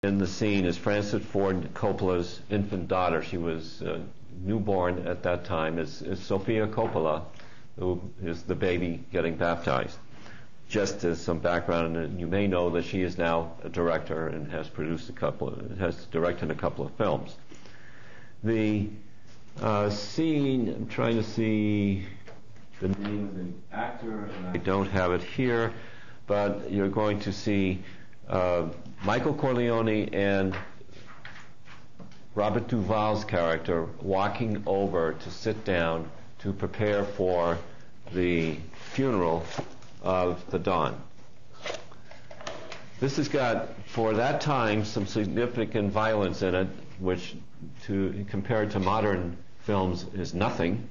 in the scene is Francis Ford Coppola's infant daughter. She was newborn at that time. Is Sofia Coppola, who is the baby getting baptized. Just as some background, and you may know that she is now a director and has directed a couple of films. The scene, I'm trying to see the name of the actor, and I don't have it here, but you're going to see Michael Corleone and Robert Duvall's character walking over to sit down to prepare for the funeral of the Don. This has got, for that time, some significant violence in it, which, compared to modern films, is nothing.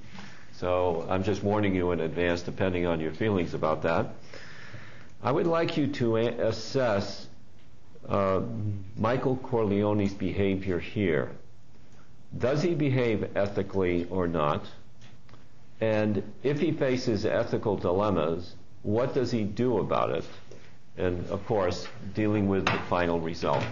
So I'm just warning you in advance, depending on your feelings about that. I would like you to assess Michael Corleone's behavior here. Does he behave ethically or not? And if he faces ethical dilemmas, what does he do about it? And, of course, dealing with the final result.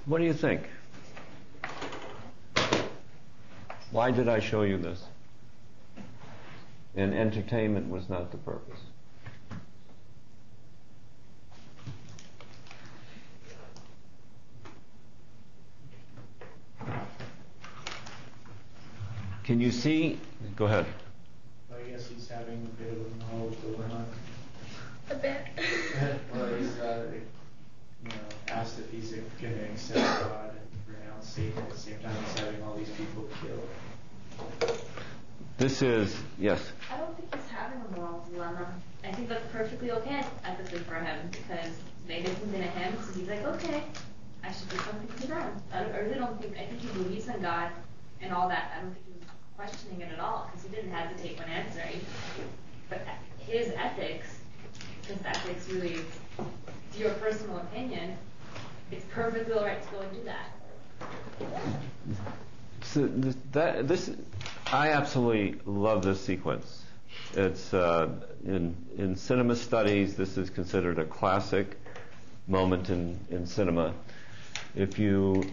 What do you think? Why did I show you this? And entertainment was not the purpose. Can you see? Go ahead. I guess he's having a bit of a moral dilemma. A bit. Well, he's asked if he's going to accept God and renounce Satan. At the same time, he's having all these people killed. This is, yes. I don't think he's having a moral dilemma. I think that's perfectly okay ethically for him because they did something to him, so he's like, okay, I should do something to them. I really don't think, I think he believes in God and all that. I don't think he was questioning it at all because he didn't hesitate when answering. But his ethics, because ethics really is your personal opinion, it's perfectly all right to go and do that. So I absolutely love this sequence. It's in cinema studies, this is considered a classic moment in cinema. If you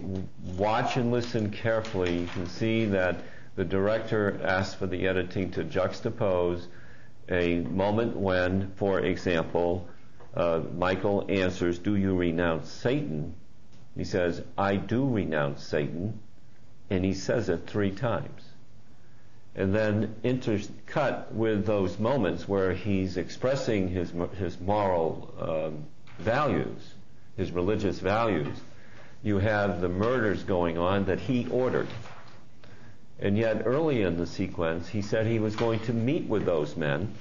watch and listen carefully, you can see that the director asked for the editing to juxtapose a moment when, for example, Michael answers, "Do you renounce Satan?" He says, "I do renounce Satan," and he says it 3 times. And then intercut with those moments where he's expressing his moral values, his religious values. You have the murders going on that he ordered. And yet early in the sequence, he said he was going to meet with those men.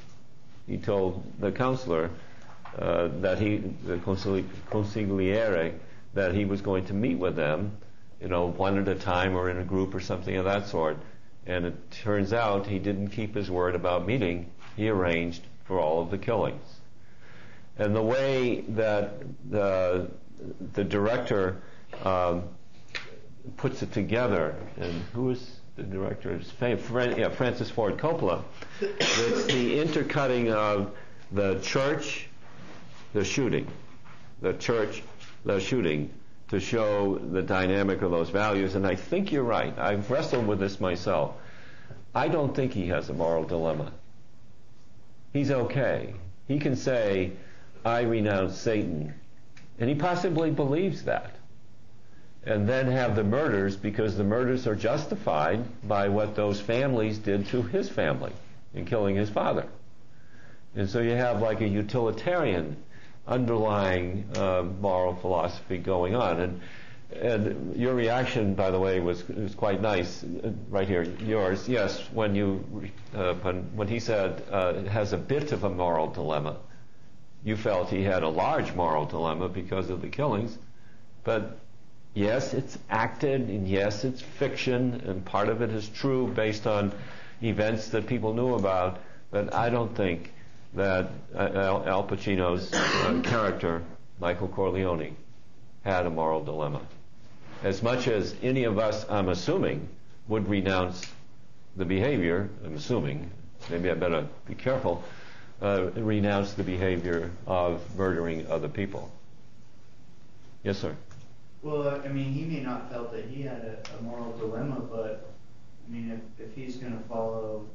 He told the counselor, the consigliere, that he was going to meet with them, one at a time or in a group or something of that sort. And it turns out he didn't keep his word about meeting. He arranged for all of the killings. And the way that the director puts it together, and who is the director? Francis Ford Coppola. It's the intercutting of the church, the shooting, the church, the shooting, to show the dynamic of those values. And I think you're right. I've wrestled with this myself. I don't think he has a moral dilemma. He's okay. He can say, "I renounce Satan," and he possibly believes that. And then have the murders, because the murders are justified by what those families did to his family in killing his father. And so you have like a utilitarian underlying moral philosophy going on. And your reaction, by the way, was quite nice. Right here, yours. Yes, when he said it has a bit of a moral dilemma, you felt he had a large moral dilemma because of the killings. But yes, it's acted, and yes, it's fiction, and part of it is true based on events that people knew about. But I don't think that Al Pacino's character, Michael Corleone, had a moral dilemma. As much as any of us, I'm assuming, would renounce the behavior, I'm assuming, maybe I better be careful, renounce the behavior of murdering other people. Yes, sir. Well, I mean, he may not felt that he had a moral dilemma, but I mean, if he's going to follow,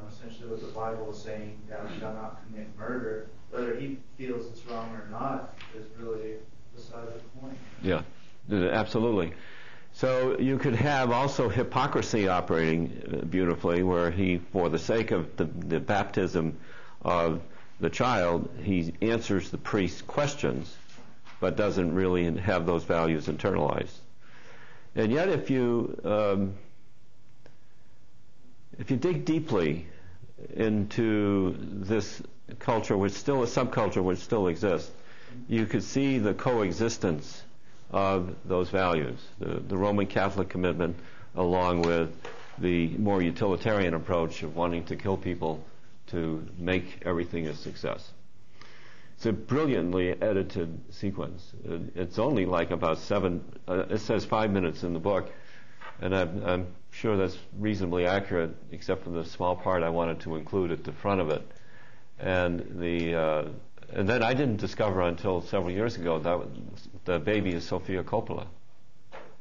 essentially what the Bible is saying, thou shalt not commit murder, whether he feels it's wrong or not is really beside the point. Yeah, absolutely. So you could have also hypocrisy operating beautifully, where he, for the sake of the baptism of the child, he answers the priest's questions, but doesn't really have those values internalized. And yet, if you dig deeply into this culture, which still a subculture which still exists, you could see the coexistence of those values, the Roman Catholic commitment, along with the more utilitarian approach of wanting to kill people to make everything a success. It's a brilliantly edited sequence. It's only like about it says 5 minutes in the book, and I'm sure that's reasonably accurate, except for the small part I wanted to include at the front of it. And then I didn't discover until several years ago that the baby is Sofia Coppola.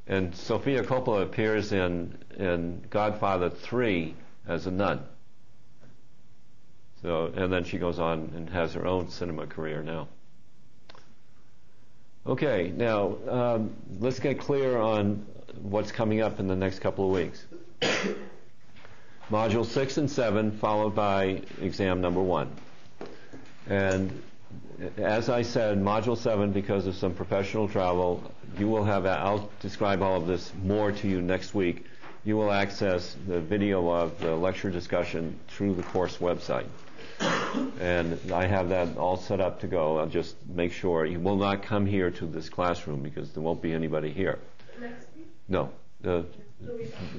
And Sofia Coppola appears in Godfather 3 as a nun. So, and then she goes on and has her own cinema career now. Okay, now let's get clear on what's coming up in the next couple of weeks. Module 6 and 7, followed by exam number 1. And as I said, Module 7, because of some professional travel, you will have, I'll describe all of this more to you next week. You will access the video of the lecture discussion through the course website. And I have that all set up to go. I'll just make sure you will not come here to this classroom because there won't be anybody here. Next week? No, the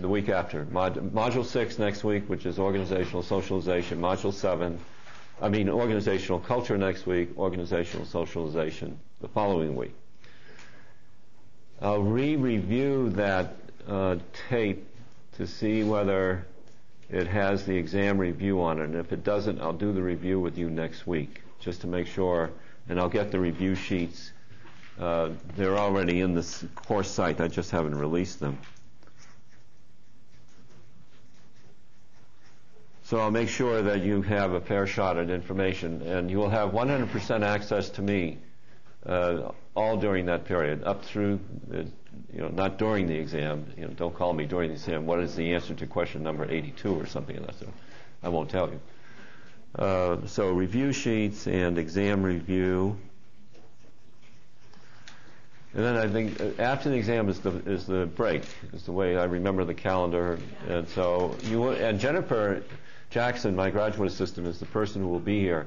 week after. Module 6 next week, which is organizational socialization. Module 7, organizational culture next week, organizational socialization the following week. I'll re-review that tape to see whether it has the exam review on it, and if it doesn't, I'll do the review with you next week, just to make sure, and I'll get the review sheets. They're already in this course site, I just haven't released them. So I'll make sure that you have a fair shot at information, and you will have 100% access to me all during that period, up through, not during the exam. Don't call me during the exam. What is the answer to question number 82 or something of that sort? I won't tell you. So review sheets and exam review. And then I think after the exam is the break, is the way I remember the calendar. And so and Jennifer Jackson, my graduate assistant, is the person who will be here.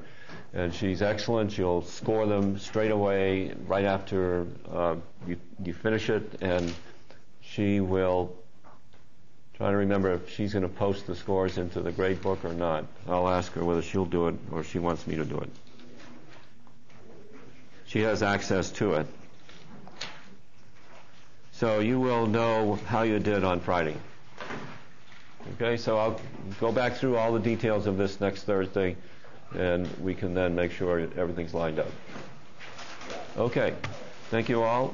And she's excellent. She'll score them straight away right after you finish it, and she will try to remember if she's going to post the scores into the grade book or not. I'll ask her whether she'll do it or she wants me to do it. She has access to it. So you will know how you did on Friday. Okay, so I'll go back through all the details of this next Thursday, and we can then make sure everything's lined up. Okay, thank you all.